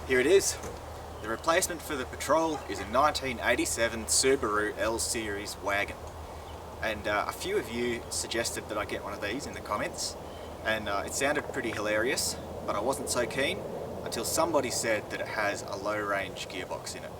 Here it is. The replacement for the Patrol is a 1987 Subaru L Series wagon. And a few of you suggested that I get one of these in the comments, and it sounded pretty hilarious, but I wasn't so keen until somebody said that it has a low range gearbox in it,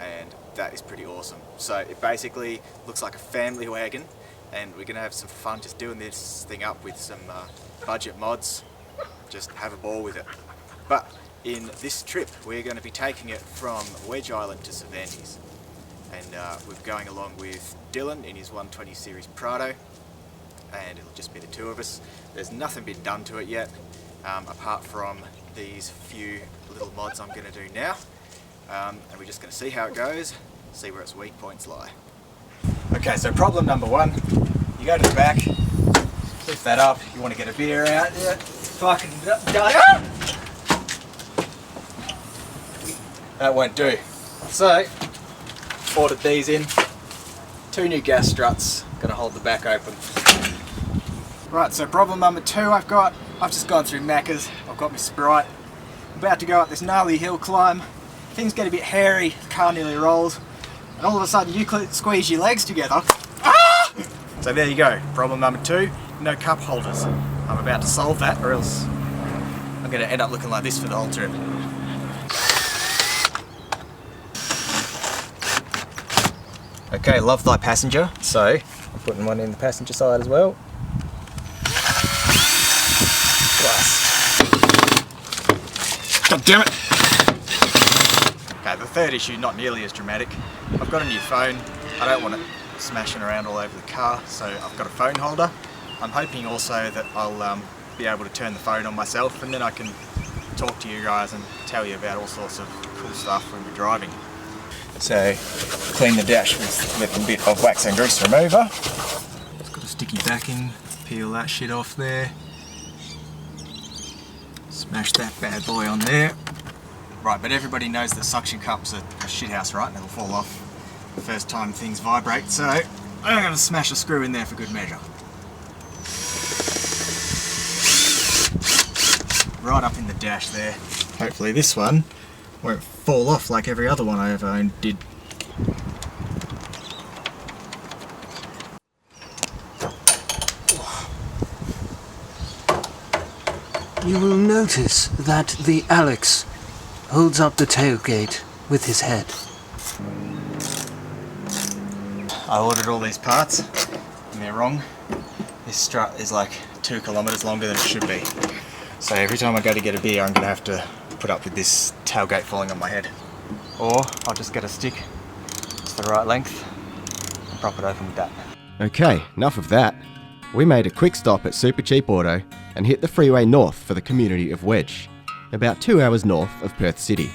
and that is pretty awesome. So it basically looks like a family wagon, and we're going to have some fun just doing this thing up with some budget mods, just have a ball with it. But in this trip we're going to be taking it from Wedge Island to Cervantes, and we're going along with Dylan in his 120 series Prado, and it'll just be the two of us. There's nothing been done to it yet, apart from these few little mods I'm going to do now, and we're just going to see how it goes, see where its weak points lie. Okay, so problem number one, you go to the back, lift that up, you want to get a beer out, yeah, fucking that won't do. So, ordered these in, 2 new gas struts, gonna hold the back open. Right, so problem number 2 I've just gone through Macca's, I've got my Sprite, I'm about to go up this gnarly hill climb, things get a bit hairy, the car nearly rolls, and all of a sudden you squeeze your legs together. Ah! So there you go, problem number 2, no cup holders. I'm about to solve that, or else I'm gonna end up looking like this for the whole trip. Okay, love thy passenger, so I'm putting one in the passenger side as well. God damn it! Okay, the third issue, not nearly as dramatic. I've got a new phone. I don't want it smashing around all over the car, so I've got a phone holder. I'm hoping also that I'll be able to turn the phone on myself, and then I can talk to you guys and tell you about all sorts of cool stuff when we're driving. So, clean the dash with a bit of wax and grease remover. It's got a sticky backing, peel that shit off there. Smash that bad boy on there. Right, but everybody knows that suction cups are a shithouse, right? And it'll fall off the first time things vibrate, so I'm going to smash a screw in there for good measure. Right up in the dash there. Hopefully this one won't fall off like every other one I ever owned did. You will notice that the Alex holds up the tailgate with his head. I ordered all these parts and they're wrong. This strut is like 2 kilometers longer than it should be. So every time I go to get a beer I'm going to have to put up with this tailgate falling on my head. Or I'll just get a stick, it's the right length, and prop it open with that. Okay, enough of that. We made a quick stop at Super Cheap Auto and hit the freeway north for the community of Wedge, about 2 hours north of Perth City.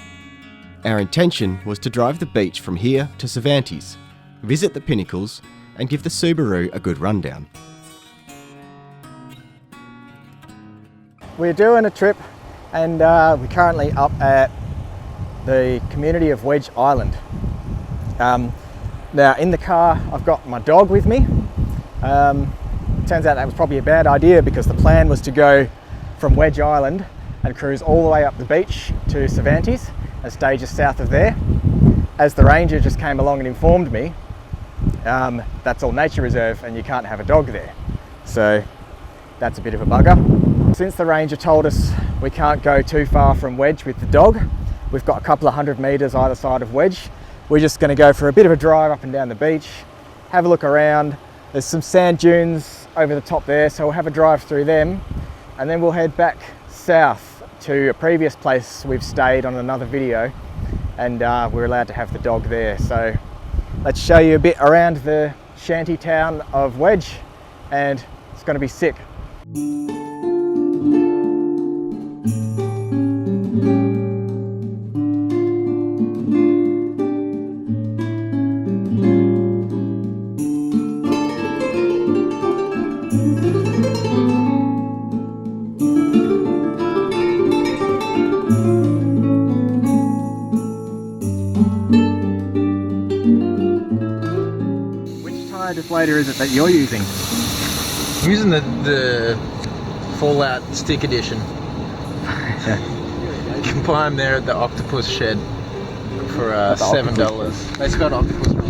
Our intention was to drive the beach from here to Cervantes, visit the pinnacles, and give the Subaru a good rundown. We're doing a trip, and we're currently up at the community of Wedge Island. Now in the car I've got my dog with me. Turns out that was probably a bad idea because the plan was to go from Wedge Island and cruise all the way up the beach to Cervantes and stay just south of there. As the ranger just came along and informed me, that's all nature reserve and you can't have a dog there. So that's a bit of a bugger. Since the ranger told us we can't go too far from Wedge with the dog, we've got a couple of 100 meters either side of Wedge. We're just going to go for a bit of a drive up and down the beach, have a look around. There's some sand dunes over the top there, so we'll have a drive through them, and then we'll head back south to a previous place we've stayed on another video, and we're allowed to have the dog there. So let's show you a bit around the shanty town of Wedge, and it's going to be sick. Deflator is it that you're using? I'm using the Fallout stick edition. You can buy them there at the octopus shed for $7. They spelled octopus wrong.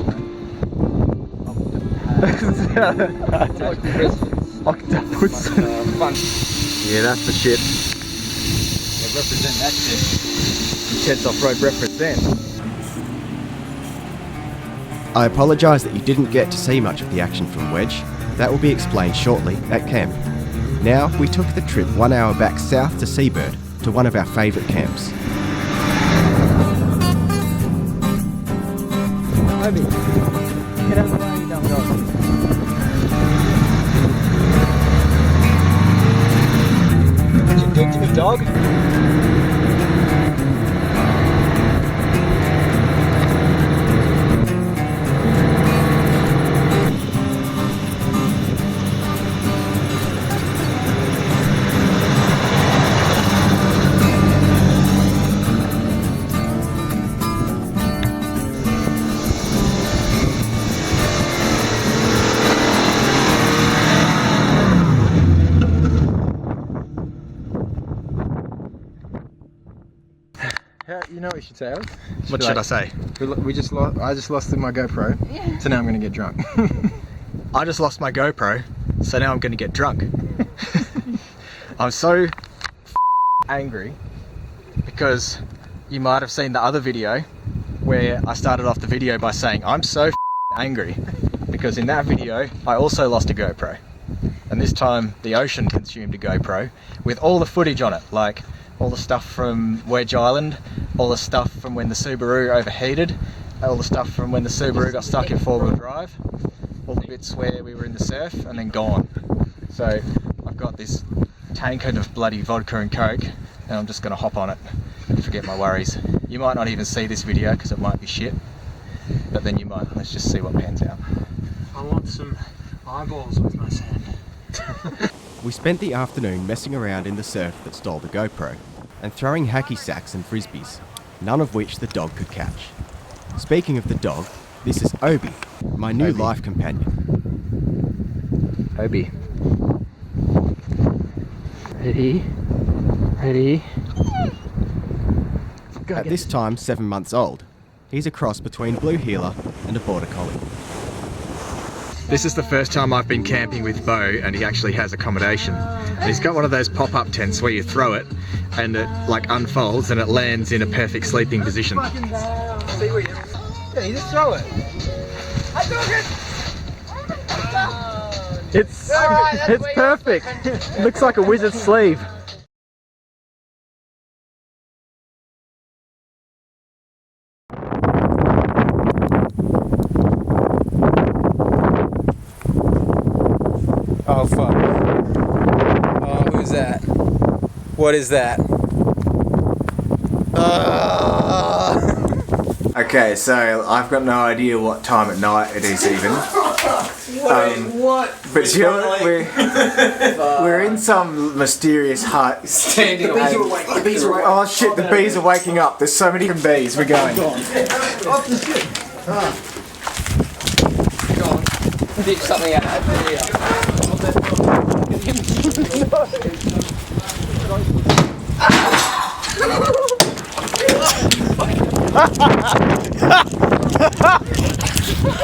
Octopus. Fun. Yeah, that's the shit. They represent that shit. Intents Offroad represent. I apologise that you didn't get to see much of the action from Wedge. That will be explained shortly at camp. Now, we took the trip 1 hour back south to Seabird, to one of our favourite camps. Obi, get out of the way, you dumb dog. Did you dig to me, dog? You know what you should say, Alex? What should I say? I just lost my GoPro, so now I'm going to get drunk. I just lost my GoPro, so now I'm going to get drunk. I'm so angry because you might have seen the other video where I started off the video by saying I'm so angry because in that video I also lost a GoPro, and this time the ocean consumed a GoPro with all the footage on it, like all the stuff from Wedge Island, all the stuff from when the Subaru overheated, all the stuff from when the Subaru got stuck in four-wheel drive, all the bits where we were in the surf, and then gone. So I've got this tankard of bloody vodka and coke, and I'm just going to hop on it and forget my worries. You might not even see this video because it might be shit, but then you might. Let's just see what pans out. I want some eyeballs with my sand. We spent the afternoon messing around in the surf that stole the GoPro, and throwing hacky sacks and frisbees, none of which the dog could catch. Speaking of the dog, this is Obi, my new life companion. Obi. Ready? Ready? At this time 7 months old, he's a cross between Blue Heeler and a Border Collie. This is the first time I've been camping with Bo, and he actually has accommodation. And he's got one of those pop-up tents where you throw it and it like unfolds and it lands in a perfect sleeping position. Yeah, you just throw it. I took it! It's perfect. It looks like a wizard's sleeve. Oh fuck. Oh, who's that? What is that? Okay, so I've got no idea what time at night it is even. But you know, we're in some mysterious hut. Standing The bees are oh shit, the bees are waking up. There's so many different bees. We're going. Off the ship. Go on. Ditch something out.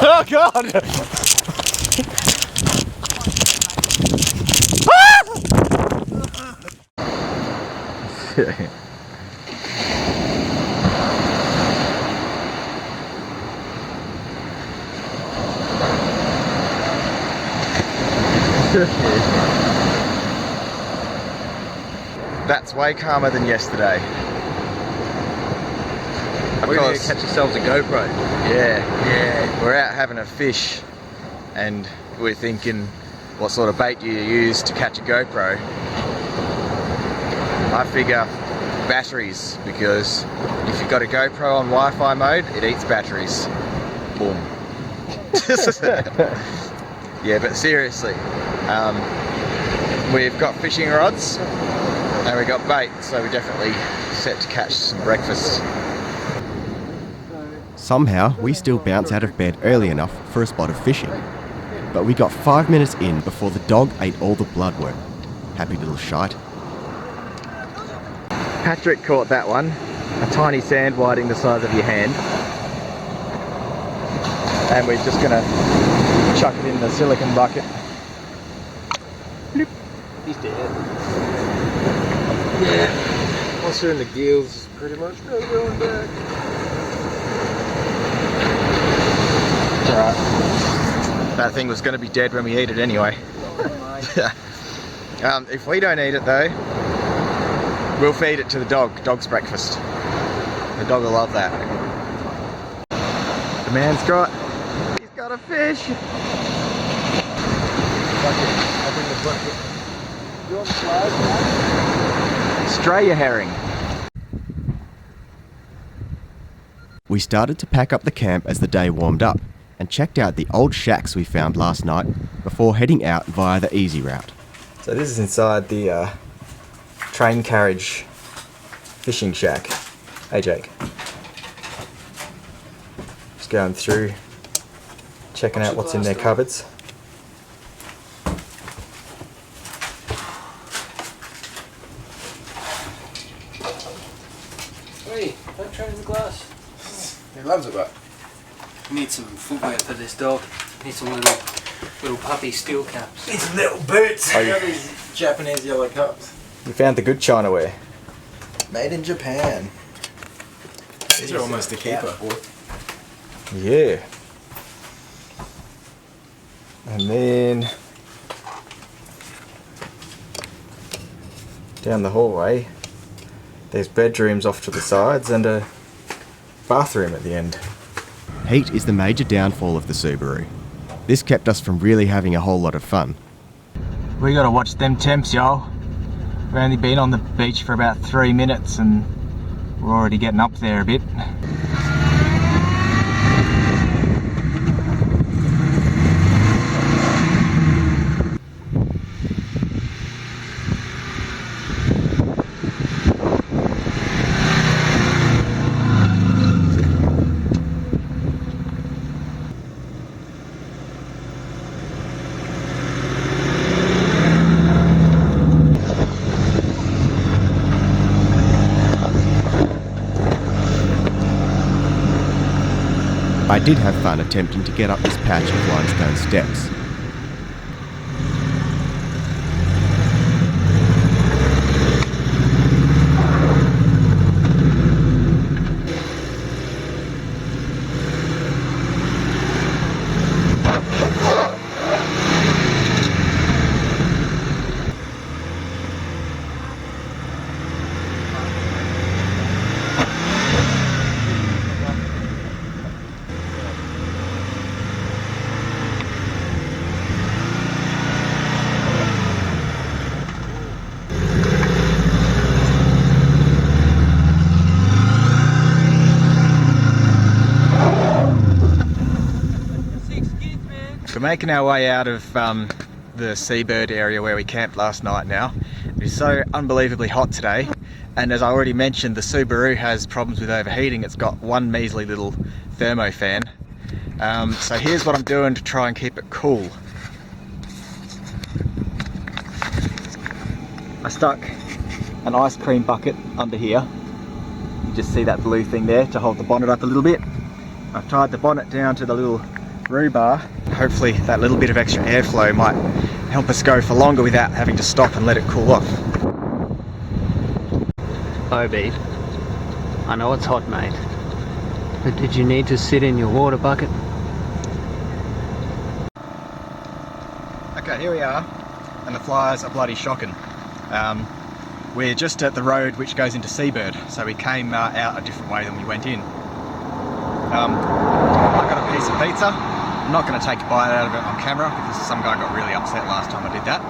Oh god! That's way calmer than yesterday. We're going to catch ourselves a GoPro. Yeah. We're out having a fish, and we're thinking, what sort of bait do you use to catch a GoPro? I figure batteries, because if you've got a GoPro on Wi-Fi mode, it eats batteries. Boom. Yeah, but seriously, we've got fishing rods and we've got bait, so we're definitely set to catch some breakfast. Somehow, we still bounce out of bed early enough for a spot of fishing. But we got 5 minutes in before the dog ate all the blood work. Happy little shite. Patrick caught that one. A tiny sand whiting the size of your hand. And we're just gonna chuck it in the silicone bucket. Bloop. He's dead. Yeah. Once they're in the gills, pretty much no going back. It's alright. That thing was gonna be dead when we eat it anyway. If we don't eat it though, we'll feed it to the dog. Dog's breakfast. The dog will love that. The man's got a fish. Bucket. I bring the bucket. You want the flies? Australia herring. We started to pack up the camp as the day warmed up and checked out the old shacks we found last night before heading out via the easy route. So this is inside the train carriage fishing shack. Hey Jake. Just going through, checking out what's in their cupboards. Hey, don't try the glass. He loves it, but Need some footwear for this dog. Need some little puppy steel caps. Need some little boots. you got these Japanese yellow cups. You found the good China wear. Made in Japan. These are almost a keeper. Yeah. And then down the hallway, there's bedrooms off to the sides and a bathroom at the end. Heat is the major downfall of the Subaru. This kept us from really having a whole lot of fun. We gotta watch them temps, y'all. We've only been on the beach for about 3 minutes and we're already getting up there a bit. I did have fun attempting to get up this patch of limestone steps. We're making our way out of the seabird area where we camped last night now. It is so unbelievably hot today, and as I already mentioned, the Subaru has problems with overheating. It's got one measly little thermo fan. So here's what I'm doing to try and keep it cool. I stuck an ice cream bucket under here. You just see that blue thing there to hold the bonnet up a little bit. I've tied the bonnet down to the little rebar. Hopefully that little bit of extra airflow might help us go for longer without having to stop and let it cool off. Oh, Beat. I know it's hot, mate. But did you need to sit in your water bucket? Okay, here we are, and the flyers are bloody shocking. We're just at the road which goes into Seabird, so we came out a different way than we went in. I got a piece of pizza. I'm not going to take a bite out of it on camera because some guy got really upset last time I did that.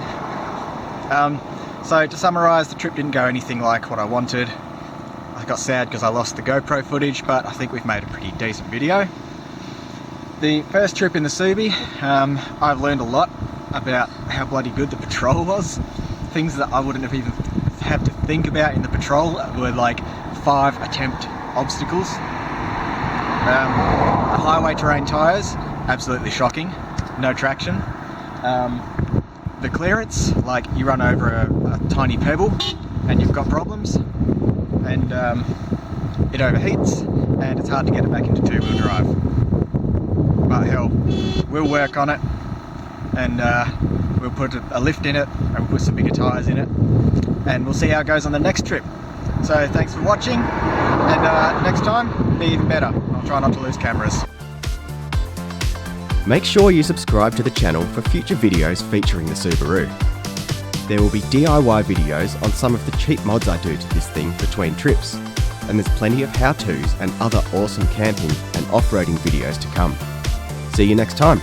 So to summarise, the trip didn't go anything like what I wanted. I got sad because I lost the GoPro footage, but I think we've made a pretty decent video. The first trip in the Subi, I've learned a lot about how bloody good the Patrol was. Things that I wouldn't have even had to think about in the Patrol were like 5 attempt obstacles. The highway terrain tyres, absolutely shocking, no traction. The clearance, like you run over a tiny pebble and you've got problems. and it overheats and it's hard to get it back into two-wheel drive. But hell, we'll work on it, and we'll put a lift in it, and we'll put some bigger tyres in it, and we'll see how it goes on the next trip. So thanks for watching, and next time, be even better. I'll try not to lose cameras. Make sure you subscribe to the channel for future videos featuring the Subaru. There will be DIY videos on some of the cheap mods I do to this thing between trips, and there's plenty of how-tos and other awesome camping and off-roading videos to come. See you next time.